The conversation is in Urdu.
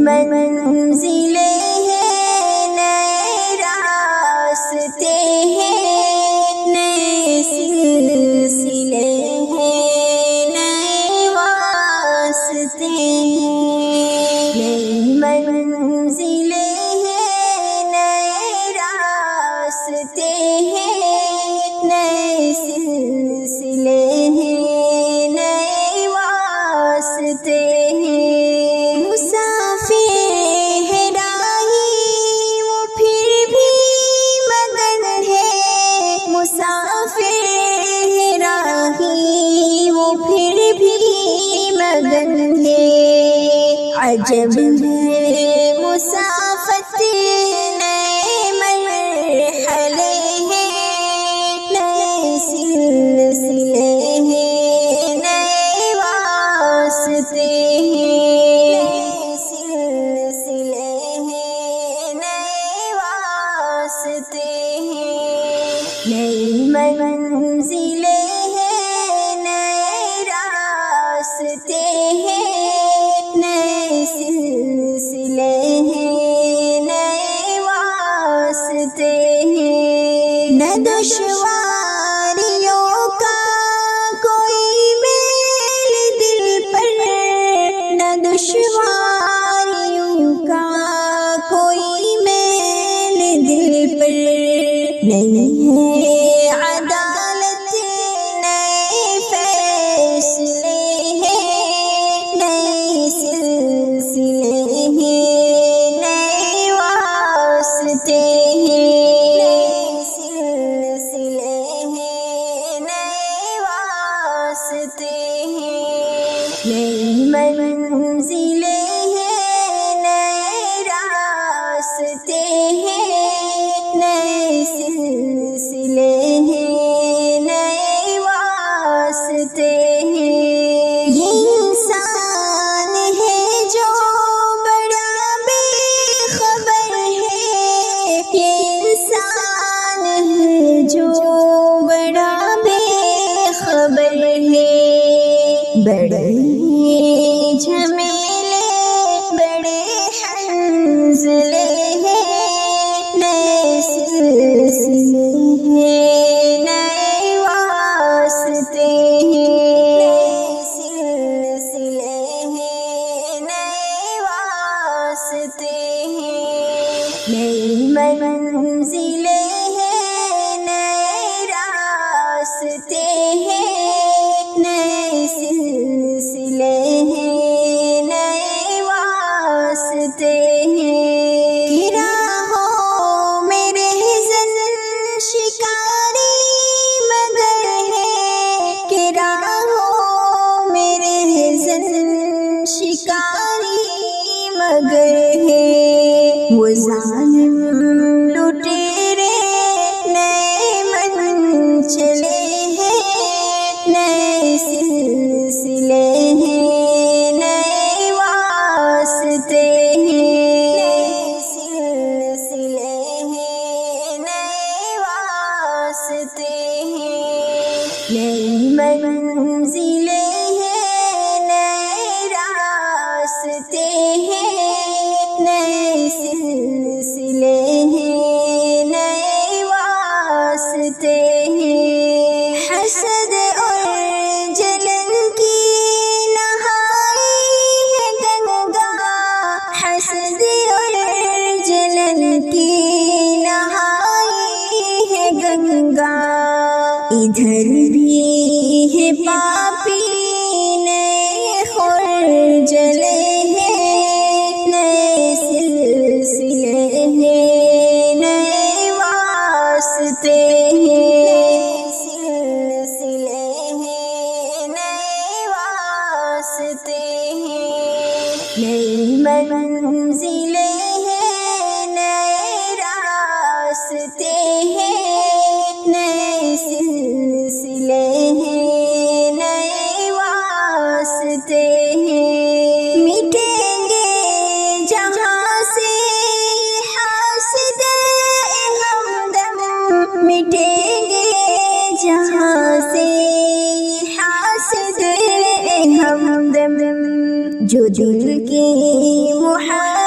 منزلیں ہیں، نئے راستے ہیں، نئے سلسلے ہیں، نئے واسطے ہیں، نئی منزلیں ہیں، نئے راستے ہیں، نئے سلسلے ہیں، نئے واسطے ہیں۔ مسافر ہے راہی وہ پھر بھی مگن ہے، مسافر ہے راہی وہ پھر بھی مگن ہے۔ عجب ہے مسافت نئے مرحلے ہیں، نئے سلسلے ہیں، نئے واسطے ہیں، نئے سلسلے ہیں، نئے واسطے ہیں، نئی منزلیں ہیں، نئے راستے ہیں، نئے سلسلے ہیں، نئے واسطے ہیں۔ نہ دشواریوں کا کوئی میل دل پر، نہ دشواریوں کا کوئی میل دل پر، نہیں ہے عدالت نئے فیصلے ہیں، نئے سلسلے ہیں، نئے واسطے ہیں، نئے سلسلے ہیں، نئے واسطے ہیں، نئی منزلیں ہیں، نئے راستے ہیں، نئے سلسلے ہیں، نئے واسطے ہیں۔ یہ انسان ہے جو بڑا بے خبر ہے، یہ انسان ہے جو بڑا بے خبر ہے، بڑے جھمیلے بڑے حنظلے ہیں، نئے سلسلے ہیں، نئے واسطے ہیں، نئے سلسلے ہیں، نئے واسطے ہیں، نئی منزلیں ہیں، نئے راستے ہیں، نئے سلسلے ہیں، نئے واسطے ہیں۔ راہوں میں رہزن شکاری مگر ہے، کہ راہوں میں رہزن شکاری مگر ہے، وہ ظالم لٹیرے نئے من چلے ہیں، نئے سلسلے ہیں، نئے واسطے ہیں، نئے سلسلے ہیں، نئے واسطے ہیں، نئی منزلیں ہیں، نئے راستے ہیں، نئے سلسلے ہیں، نئے واسطے ہیں۔ حسد اور جلن کی نہائی ہے گنگا، حسد اور جلن کی نہائی ہے گنگا، ادھر بھی ہے پاپی نئے خور جلے ہیں، نئے سلسلے ہیں، نئے واسطے ہیں، نئے سلسلے ہیں، نئے واسطے ہیں، نئی منزلیں ہیں، نئے راستے ہیں، نئے سلسلے ہیں، نئے واسطے ہیں۔ مٹیں گے جہاں سے حاسد ہمدم، مٹیں گے جہاں سے حاسد ہمدم، جو دل کی محبت